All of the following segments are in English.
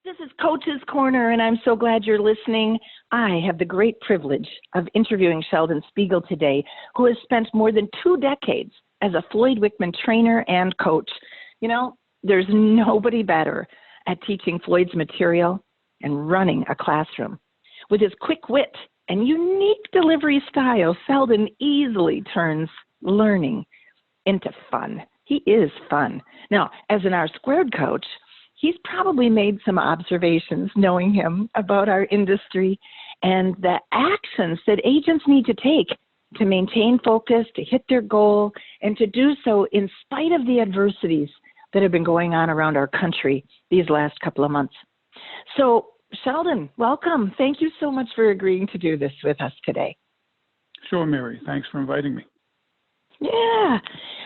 This is Coach's Corner, and I'm so glad you're listening. I have the great privilege of interviewing Sheldon Spiegel today, who has spent more than 2 decades as a Floyd Wickman trainer and coach. You know, there's nobody better at teaching Floyd's material and running a classroom. With his quick wit and unique delivery style, Sheldon easily turns learning into fun. He is fun. Now, as an R-squared coach, he's probably made some observations, knowing him, about our industry and the actions that agents need to take to maintain focus, to hit their goal, and to do so in spite of the adversities that have been going on around our country these last couple of months. So, Sheldon, welcome. Thank you so much for agreeing to do this with us today. Sure, Mary. Thanks for inviting me. Yeah.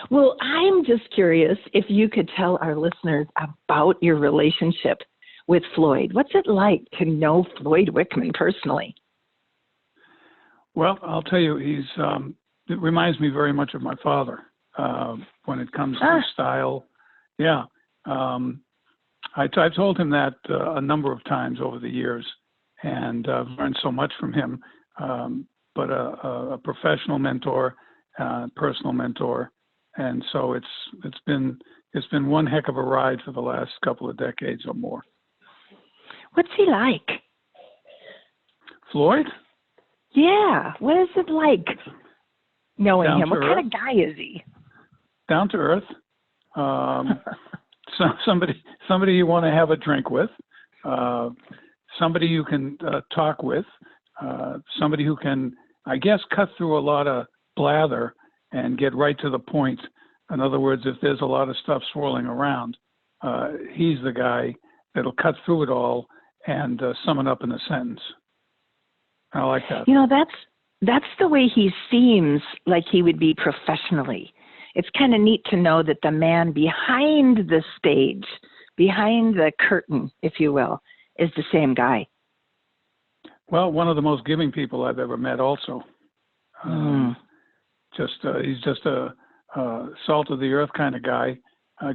Well, I'm just curious if you could tell our listeners about your relationship with Floyd. What's it like to know Floyd Wickman personally? Well, I'll tell you, it reminds me very much of my father when it comes to style. Yeah. I've told him that a number of times over the years, and I've learned so much from him. But a professional mentor, personal mentor, and so it's been one heck of a ride for the last couple of decades or more. What's he like? Floyd? Yeah. What is it like knowing him? What kind of guy is he? Down to earth. Somebody you want to have a drink with. Somebody you can talk with. Somebody who can, I guess, cut through a lot of blather and get right to the point. In other words, if there's a lot of stuff swirling around, he's the guy that'll cut through it all and sum it up in a sentence. I like that. You know, that's the way he seems like he would be professionally. It's kind of neat to know that the man behind the stage, behind the curtain, if you will, is the same guy. Well, one of the most giving people I've ever met also. He's just a salt of the earth kind of guy.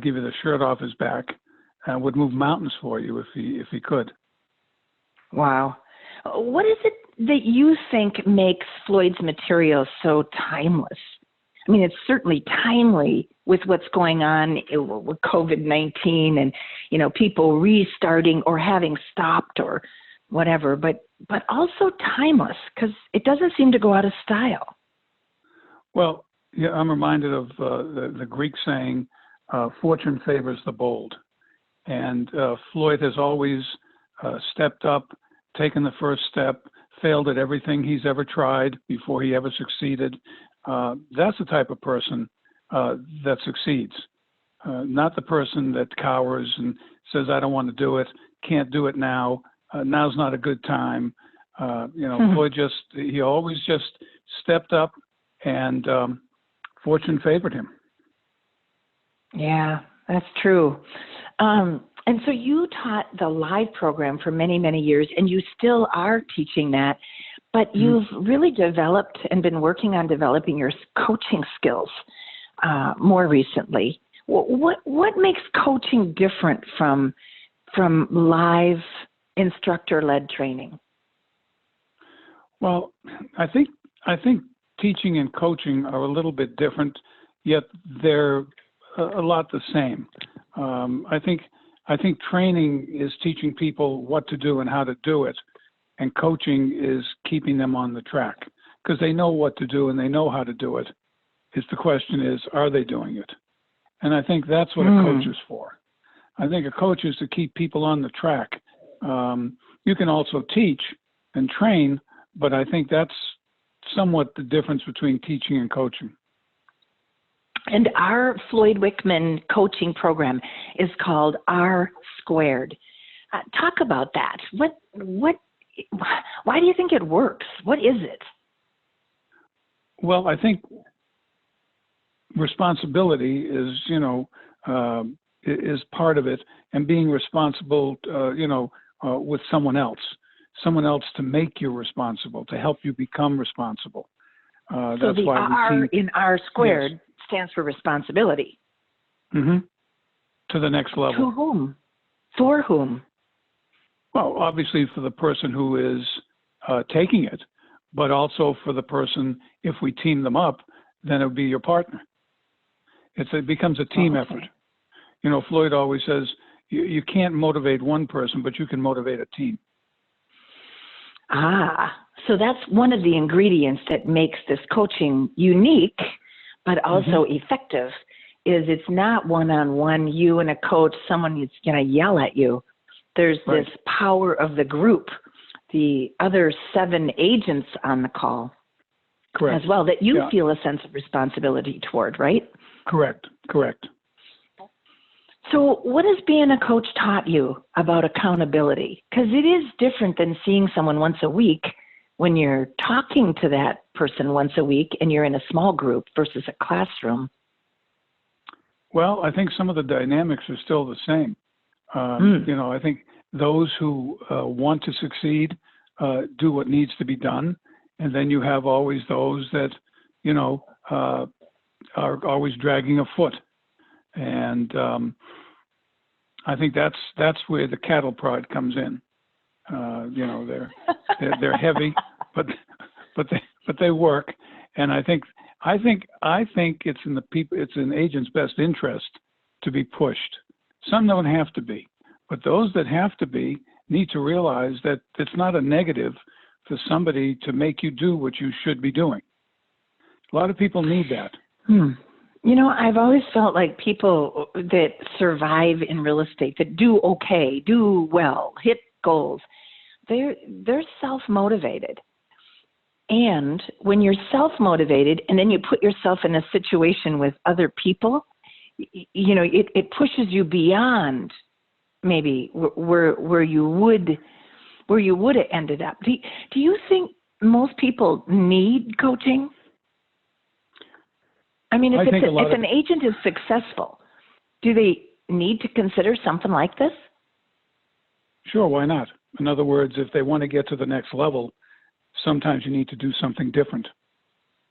Give you the shirt off his back, and would move mountains for you if he could. Wow. What is it that you think makes Floyd's material so timeless? I mean, it's certainly timely with what's going on with COVID-19 and, you know, people restarting or having stopped or whatever, but also timeless because it doesn't seem to go out of style. Well, yeah, I'm reminded of the Greek saying, fortune favors the bold. And Floyd has always stepped up, taken the first step, failed at everything he's ever tried before he ever succeeded. That's the type of person that succeeds, not the person that cowers and says, I don't want to do it, can't do it now, now's not a good time. Floyd he always just stepped up, and fortune favored him. Yeah, that's true. And so you taught the live program for many, many years, and you still are teaching that, but you've really developed and been working on developing your coaching skills more recently. What makes coaching different from live instructor-led training? Well, I think teaching and coaching are a little bit different, yet they're a lot the same. I think training is teaching people what to do and how to do it, and coaching is keeping them on the track because they know what to do and they know how to do it. The question is, are they doing it? And I think that's what a coach is for. I think a coach is to keep people on the track. You can also teach and train, but I think that's somewhat the difference between teaching and coaching. And our Floyd Wickman coaching program is called R Squared. Talk about that. Why do you think it works? What is it? Well, I think responsibility is, is part of it, and being responsible, with someone else to make you responsible, to help you become responsible. So that's the why R in R Squared stands for responsibility. Mm-hmm. To the next level. To whom? For whom? Well, obviously for the person who is taking it, but also for the person, if we team them up, then it would be your partner. It becomes a team effort. You know, Floyd always says, you can't motivate one person, but you can motivate a team. So that's one of the ingredients that makes this coaching unique, but also effective, is it's not one-on-one, you and a coach, someone is going to yell at you. There's this power of the group, the other 7 agents on the call as well, that you feel a sense of responsibility toward, right? Correct. So what has being a coach taught you about accountability? Because it is different than seeing someone once a week when you're talking to that person once a week and you're in a small group versus a classroom. Well, I think some of the dynamics are still the same. You know, I think those who want to succeed do what needs to be done. And then you have always those that, you know, are always dragging a foot. And I think that's where the cattle prod comes in. You know, they're heavy, but they work. And I think it's in the people, it's in agents' best interest to be pushed. Some don't have to be, but those that have to be need to realize that it's not a negative for somebody to make you do what you should be doing. A lot of people need that. You know, I've always felt like people that survive in real estate, that do okay, do well, hit goals, they're self-motivated. And when you're self-motivated and then you put yourself in a situation with other people, you know, it pushes you beyond maybe where you would have ended up. Do you think most people need coaching? I mean, if an agent is successful, do they need to consider something like this? Sure, why not? In other words, if they want to get to the next level, sometimes you need to do something different.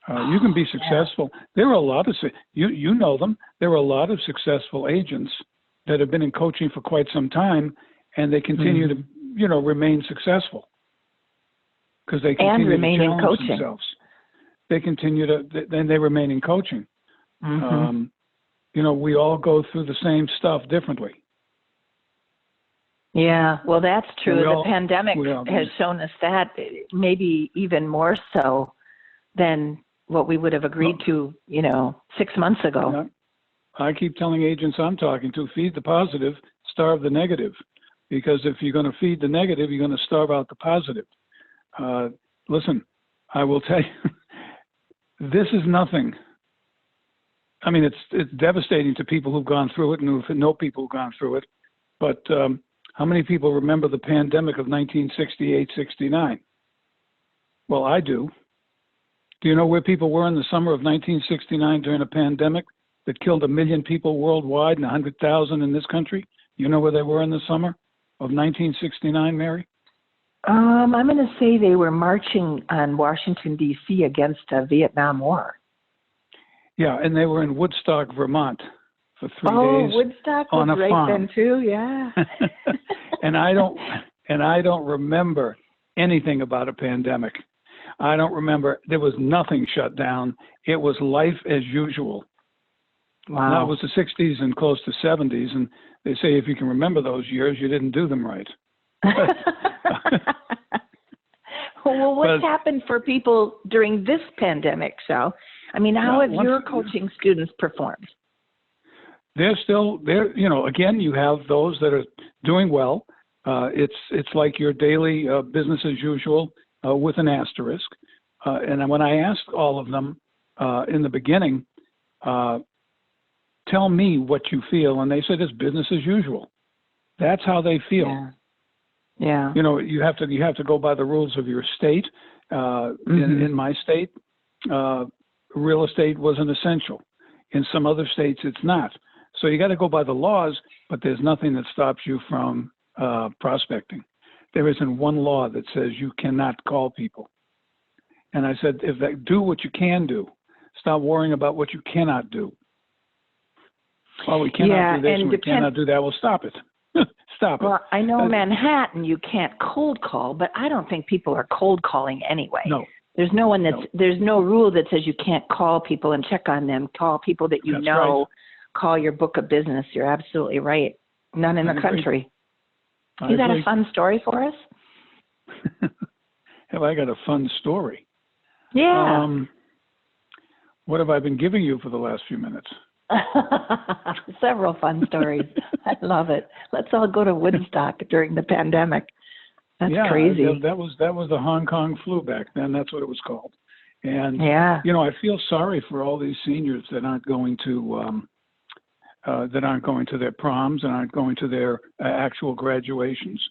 You can be successful. There are a lot of, you know them, there are a lot of successful agents that have been in coaching for quite some time, and they continue to, you know, remain successful because they continue to challenge themselves. They continue to, then they remain in coaching. You know, we all go through the same stuff differently. Yeah, well, that's true. The pandemic has shown us that maybe even more so than what we would have agreed to, you know, 6 months ago. I keep telling agents I'm talking to, feed the positive, starve the negative. Because if you're going to feed the negative, you're going to starve out the positive. Listen, I will tell you, this is nothing. I mean, it's devastating to people who've gone through it and who know people who've gone through it. But how many people remember the pandemic of 1968-69? Well, I do. Do you know where people were in the summer of 1969 during a pandemic that killed 1 million people worldwide and 100,000 in this country? You know where they were in the summer of 1969, Mary? I'm going to say they were marching on Washington, D.C. against the Vietnam War. Yeah, and they were in Woodstock, Vermont for 3 days. Oh, Woodstock was right farm. Then too, yeah. and I don't remember anything about a pandemic. I don't remember. There was nothing shut down. It was life as usual. Wow. Now, it was the 60s and close to 70s, and they say if you can remember those years, you didn't do them right. Well, what happened for people during this pandemic, Shel? I mean, how have your coaching students performed? They're still there. You know, again, you have those that are doing well. It's like your daily business as usual with an asterisk. And when I asked all of them in the beginning, tell me what you feel, and they said it's business as usual. That's how they feel. Yeah. You know, you have to go by the rules of your state. In my state, real estate was an essential. In some other states, it's not. So you got to go by the laws, but there's nothing that stops you from prospecting. There isn't one law that says you cannot call people. And I said, do what you can do. Stop worrying about what you cannot do. Well, we cannot do this and we cannot do that. We'll stop it. Stop it. Well, I know Manhattan, you can't cold call, but I don't think people are cold calling anyway. No. There's there's no rule that says you can't call people and check on them. Call people that you That's know. right. Call your book of business. You're absolutely right. None in the country. You got a fun story for us? Have I got a fun story? Yeah. What have I been giving you for the last few minutes? Several fun stories. I love it. Let's all go to Woodstock during the pandemic. That's crazy. That was the Hong Kong flu back then. That's what it was called. And yeah, I feel sorry for all these seniors that aren't going to their proms and aren't going to their actual graduations.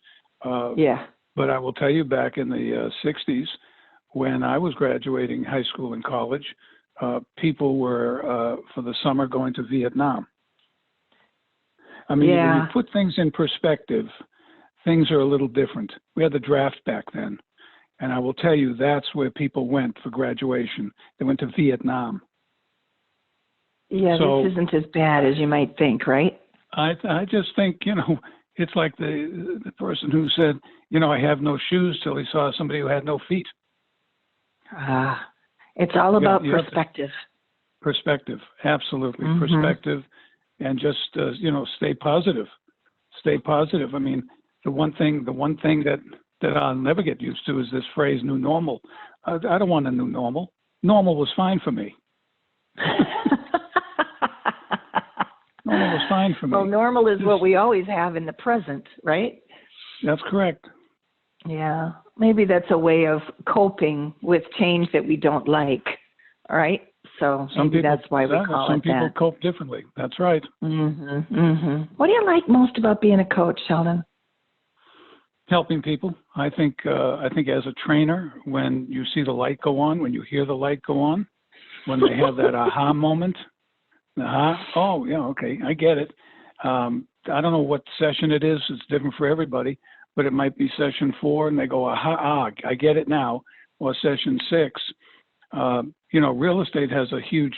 yeah. But I will tell you, back in the 60s, when I was graduating high school and college, people were, for the summer, going to Vietnam. I mean, when you put things in perspective, things are a little different. We had the draft back then. And I will tell you, that's where people went for graduation. They went to Vietnam. Yeah, so, this isn't as bad as you might think, right? I just think, it's like the person who said, I have no shoes till he saw somebody who had no feet. It's all about perspective. Perspective, absolutely. Mm-hmm. Perspective, and just, stay positive. Stay positive. I mean, the one thing that I'll never get used to is this phrase, new normal. I don't want a new normal. Normal was fine for me. Normal was fine for me. Well, normal is what we always have in the present, right? That's correct. Yeah. Maybe that's a way of coping with change that we don't like. All right. So that's why we call it that. Some people cope differently. That's right. Mm-hmm. Mm-hmm. What do you like most about being a coach, Sheldon? Helping people. I think as a trainer, when you see the light go on, when you hear the light go on, when they have that aha moment, oh, yeah, okay, I get it. I don't know what session it is. It's different for everybody, but it might be session 4 and they go, I get it now. Or session 6. Real estate has a huge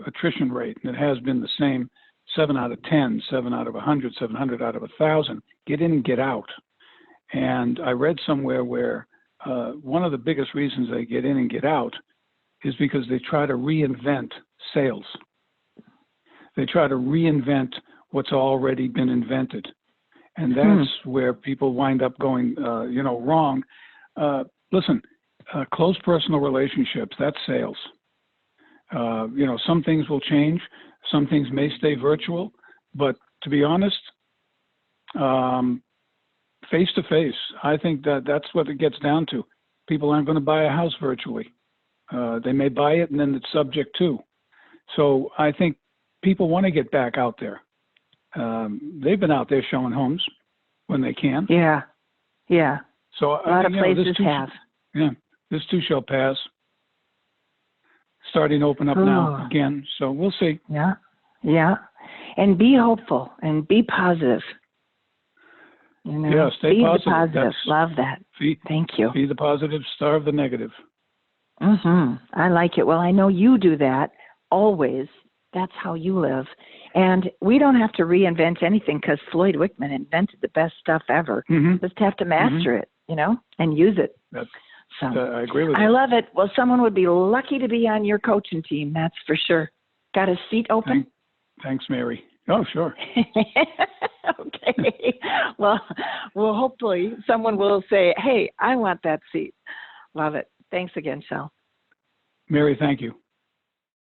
attrition rate, and it has been the same 7 out of 10, 7 out of 100, 700 out of 1,000. Get in and get out. And I read somewhere where one of the biggest reasons they get in and get out is because they try to reinvent sales. They try to reinvent what's already been invented. And that's where people wind up going, wrong. Listen, close personal relationships, that's sales. Some things will change. Some things may stay virtual. But to be honest, face-to-face, I think that's what it gets down to. People aren't going to buy a house virtually. They may buy it, and then it's subject to. So I think people want to get back out there. They've been out there showing homes when they can. Yeah, yeah. So a lot of places have. This too shall pass. Starting to open up now again. So we'll see. Yeah, yeah. And be hopeful and be positive. Stay positive. Be positive. Love that. Thank you. Be the positive, starve the negative. I like it. Well, I know you do that always. That's how you live. And we don't have to reinvent anything because Floyd Wickman invented the best stuff ever. Just have to master it, and use it. I agree with you. I love it. Well, someone would be lucky to be on your coaching team, that's for sure. Got a seat open? Thanks, Mary. Oh, sure. Okay. Well, hopefully someone will say, hey, I want that seat. Love it. Thanks again, Shel. Mary, thank you.